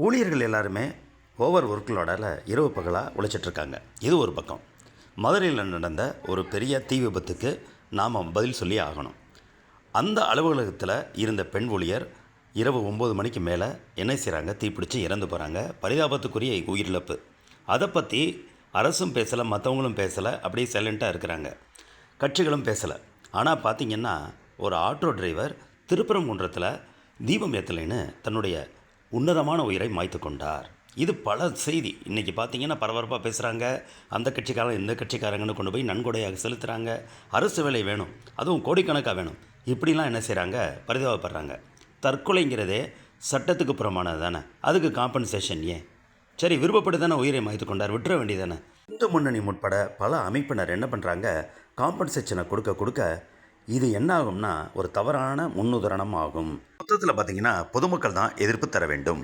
ஊழியர்கள் எல்லாருமே ஓவர் ஒர்க்லோடால் இரவு பகலாக உழைச்சிட்ருக்காங்க. இது ஒரு பக்கம். மதுரையில் நடந்த ஒரு பெரிய தீ விபத்துக்கு நாம் பதில் சொல்லி ஆகணும். அந்த அலுவலகத்தில் இருந்த பெண் ஊழியர் இரவு 9 மணிக்கு மேலே என்ன செய்கிறாங்க, தீப்பிடிச்சு இறந்து போகிறாங்க. பரிதாபத்துக்குரிய உயிரிழப்பு. அதை பற்றி அரசும் பேசலை, மற்றவங்களும் பேசலை, அப்படியே சைலண்ட்டாக இருக்கிறாங்க. கட்சிகளும் பேசலை. ஆனால் பார்த்திங்கன்னா, ஒரு ஆட்டோ டிரைவர் திருப்பரங்குன்றத்தில் தீபம் ஏற்றலைன்னு தன்னுடைய உன்னதமான உயிரை மாய்த்து கொண்டார். இது பல செய்தி இன்றைக்கி பார்த்திங்கன்னா பரபரப்பாக பேசுகிறாங்க. அந்த கட்சிக்காரங்க இந்த கட்சிக்காரங்கன்னு கொண்டு போய் நன்கொடையாக செலுத்துகிறாங்க. அரசு வேலை வேணும், அதுவும் கோடிக்கணக்காக வேணும், இப்படிலாம் என்ன செய்கிறாங்க, பரிதாபப்படுறாங்க. தற்கொலைங்கிறதே சட்டத்துக்கு புறமானது தானே, அதுக்கு காம்பன்சேஷன் ஏன்? சரி, விருப்பப்பட்டு தானே உயிரை மாய்த்து கொண்டார், விட்டுற வேண்டியதானே. இந்து முன்னணி உட்பட பல அமைப்பினர் என்ன பண்ணுறாங்க, காம்பன்சேஷனை கொடுக்க இது என்ன ஆகும்னா ஒரு தவறான முன்னுதாரணம் ஆகும். மொத்தத்தில் பார்த்திங்கன்னா பொதுமக்கள் தான் எதிர்ப்பு தர வேண்டும்.